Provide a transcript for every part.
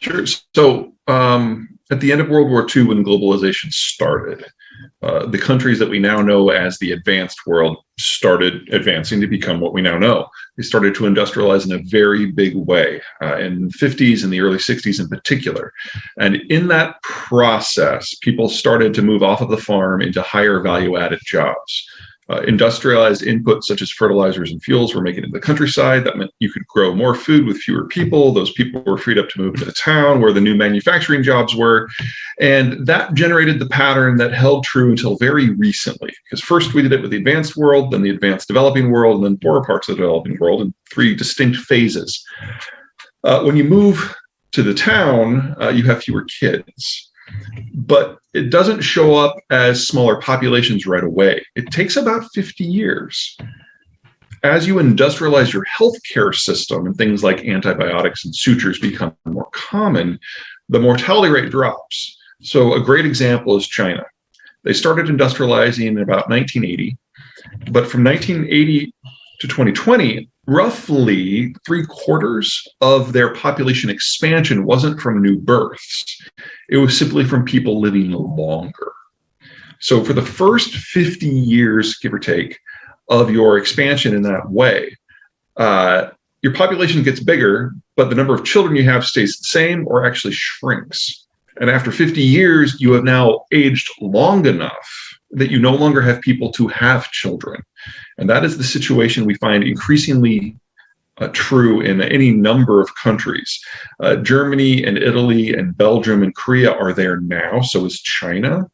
Sure. So at the end of World War II, when globalization started, the countries that we now know as the advanced world started advancing to become what we now know. They started to industrialize in a very big way in the 50s and the early 60s in particular. And in that process, people started to move off of the farm into higher value added jobs. Industrialized inputs such as fertilizers and fuels were making it in the countryside. That meant you could grow more food with fewer people. Those people were freed up to move into the town where the new manufacturing jobs were. And that generated the pattern that held true until very recently. Because first we did it with the advanced world, then the advanced developing world, and then poorer parts of the developing world in three distinct phases. When you move to the town, you have fewer kids. But it doesn't show up as smaller populations right away. It takes about 50 years. As you industrialize your healthcare system and things like antibiotics and sutures become more common, the mortality rate drops. So a great example is China. They started industrializing in about 1980, but from 1980 to 2020, roughly 3/4 of their population expansion wasn't from new births. It was simply from people living longer. So for the first 50 years, give or take, of your expansion in that way, your population gets bigger, but the number of children you have stays the same or actually shrinks. And after 50 years, you have now aged long enough that you no longer have people to have children. And that is the situation we find increasingly true in any number of countries. Germany and Italy and Belgium and Korea are there now. So is China.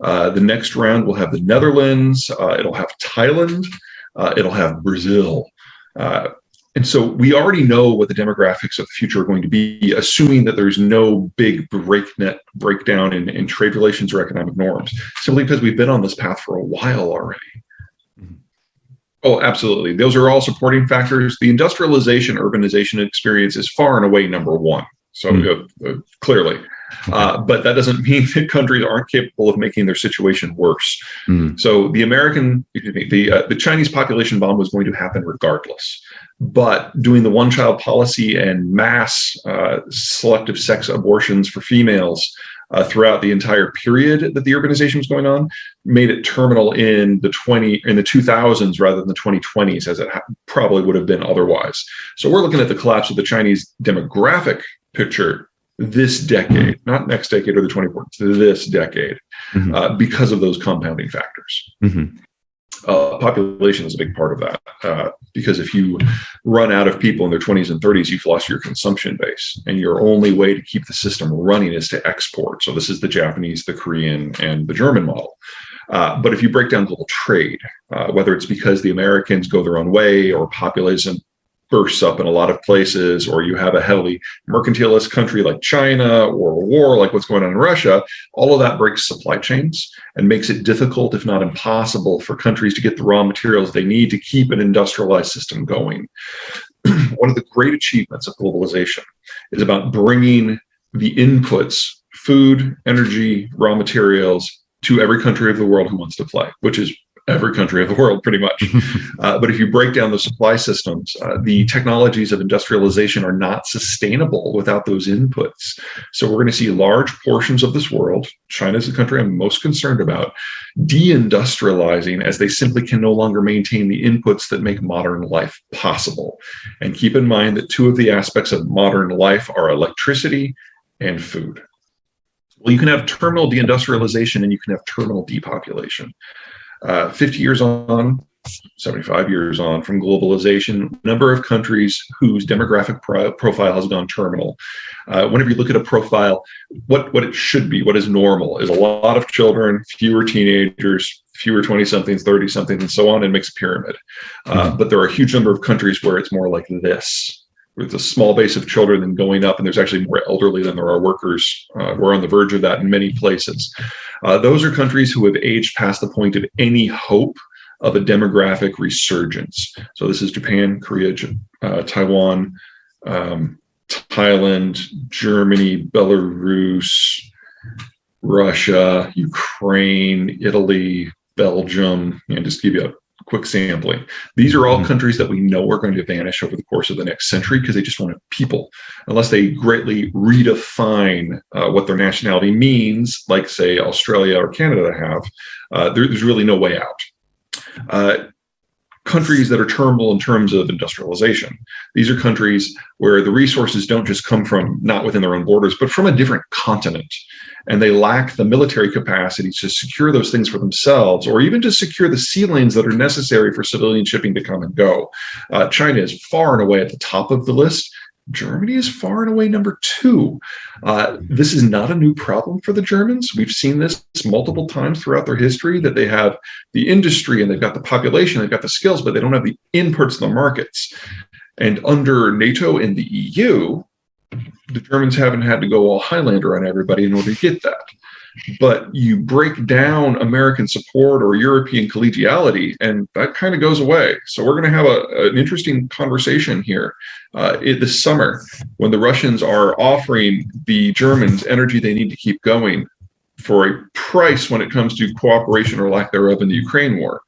The next round will have the Netherlands. It'll have Thailand. It'll have Brazil. And so we already know what the demographics of the future are going to be, assuming that there's no big breakdown in trade relations or economic norms, simply because we've been on this path for a while already. Oh, absolutely. Those are all supporting factors. The industrialization, urbanization experience is far and away number one. So clearly, but that doesn't mean that countries aren't capable of making their situation worse. So the Chinese population bomb was going to happen regardless. But doing the one-child policy and mass selective sex abortions for females throughout the entire period that the urbanization was going on made it terminal in the 2000s rather than the 2020s, as it probably would have been otherwise. So we're looking at the collapse of the Chinese demographic picture this decade, not next decade or the 2040s, this decade, because of those compounding factors. Population is a big part of that, because if you run out of people in their 20s and 30s, you've lost your consumption base, and your only way to keep the system running is to export. So this is the Japanese, the Korean, and the German model. But if you break down global trade, whether it's because the Americans go their own way or populism bursts up in a lot of places, or you have a heavily mercantilist country like China or a war like what's going on in Russia, all of that breaks supply chains and makes it difficult, if not impossible, for countries to get the raw materials they need to keep an industrialized system going. One of the great achievements of globalization is about bringing the inputs, food, energy, raw materials, to every country of the world who wants to play, which is every country of the world, pretty much. But if you break down the supply systems, the technologies of industrialization are not sustainable without those inputs. So we're going to see large portions of this world, China is the country I'm most concerned about, deindustrializing as they simply can no longer maintain the inputs that make modern life possible. And keep in mind that two of the aspects of modern life are electricity and food. Well, you can have terminal deindustrialization and you can have terminal depopulation. 50 years on, 75 years on from globalization, number of countries whose demographic profile has gone terminal. Whenever you look at a profile, what it should be, what is normal, is a lot of children, fewer teenagers, fewer 20-somethings, 30-somethings, and so on, and makes a pyramid. But there are a huge number of countries where it's more like this, with a small base of children and going up, and there's actually more elderly than there are workers. We're on the verge of that in many places. Those are countries who have aged past the point of any hope of a demographic resurgence. So this is Japan, Korea, Taiwan, Thailand, Germany, Belarus, Russia, Ukraine, Italy, Belgium, and just give you a quick sampling. These are all Mhm. countries that we know are going to vanish over the course of the next century because they just won't have people unless they greatly redefine what their nationality means, like, say, Australia or Canada have. There's really no way out. Countries that are terminal in terms of industrialization. These are countries where the resources don't just come from not within their own borders, but from a different continent. And they lack the military capacity to secure those things for themselves, or even to secure the sea lanes that are necessary for civilian shipping to come and go. China is far and away at the top of the list. Germany is far and away number 2. This is not a new problem for the Germans. We've seen this multiple times throughout their history, that they have the industry and they've got the population, they've got the skills, but they don't have the inputs in the markets. And under NATO and the EU, the Germans haven't had to go all Highlander on everybody in order to get that. But you break down American support or European collegiality, and that kind of goes away. So we're going to have an interesting conversation here this summer when the Russians are offering the Germans energy they need to keep going for a price when it comes to cooperation or lack thereof in the Ukraine war.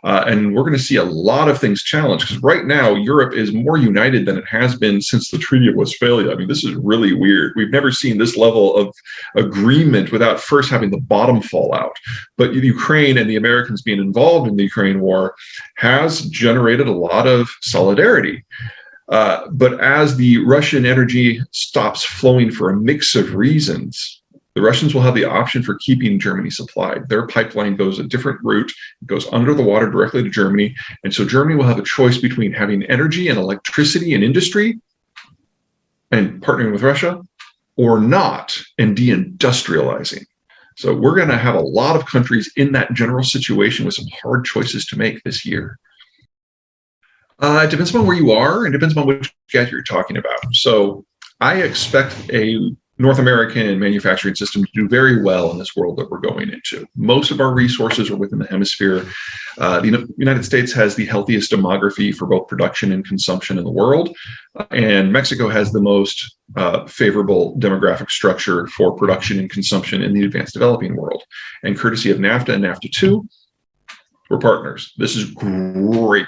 And we're going to see a lot of things challenged, because right now Europe is more united than it has been since the Treaty of Westphalia. I mean, this is really weird. We've never seen this level of agreement without first having the bottom fall out. But Ukraine and the Americans being involved in the Ukraine war has generated a lot of solidarity. But as the Russian energy stops flowing for a mix of reasons, the Russians will have the option for keeping Germany supplied. Their pipeline goes a different route, it goes under the water directly to Germany. And so Germany will have a choice between having energy and electricity and industry and partnering with Russia, or not, and deindustrializing. So we're going to have a lot of countries in that general situation with some hard choices to make this year. It depends on where you are, and depends on which gadget you're talking about. So I expect a North American manufacturing system to do very well in this world that we're going into. Most of our resources are within the hemisphere. The United States has the healthiest demography for both production and consumption in the world. And Mexico has the most favorable demographic structure for production and consumption in the advanced developing world. And courtesy of NAFTA and NAFTA 2, we're partners. This is great.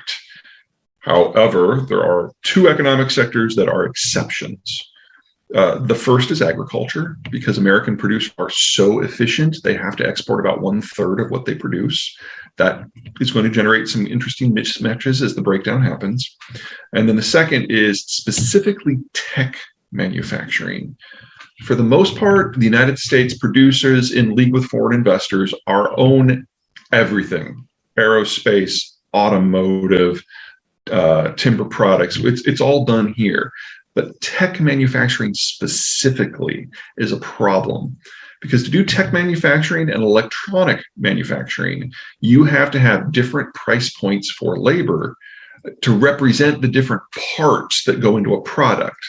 However, there are 2 economic sectors that are exceptions. The first is agriculture, because American producers are so efficient, they have to export about 1/3 of what they produce. That is going to generate some interesting mismatches as the breakdown happens. And then the second is specifically tech manufacturing. For the most part, the United States producers, in league with foreign investors, own everything: aerospace, automotive, timber products. It's all done here. But tech manufacturing specifically is a problem, because to do tech manufacturing and electronic manufacturing, you have to have different price points for labor to represent the different parts that go into a product.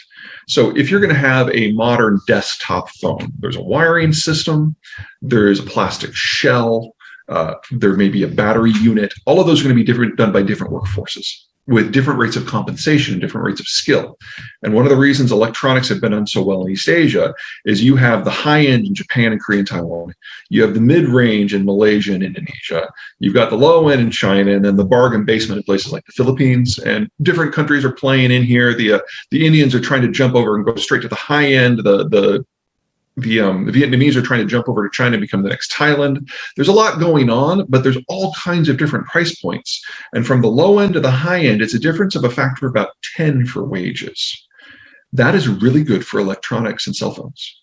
So if you're going to have a modern desktop phone, there's a wiring system, there's a plastic shell, there may be a battery unit. All of those are going to be done by different workforces, with different rates of compensation and different rates of skill. And one of the reasons electronics have been done so well in East Asia is you have the high end in Japan and Korea and Taiwan. You have the mid-range in Malaysia and Indonesia. You've got the low end in China, and then the bargain basement in places like the Philippines. And different countries are playing in here. The Indians are trying to jump over and go straight to the high end. The Vietnamese are trying to jump over to China and become the next Thailand. There's a lot going on, but there's all kinds of different price points. And from the low end to the high end, it's a difference of a factor of about 10 for wages. That is really good for electronics and cell phones.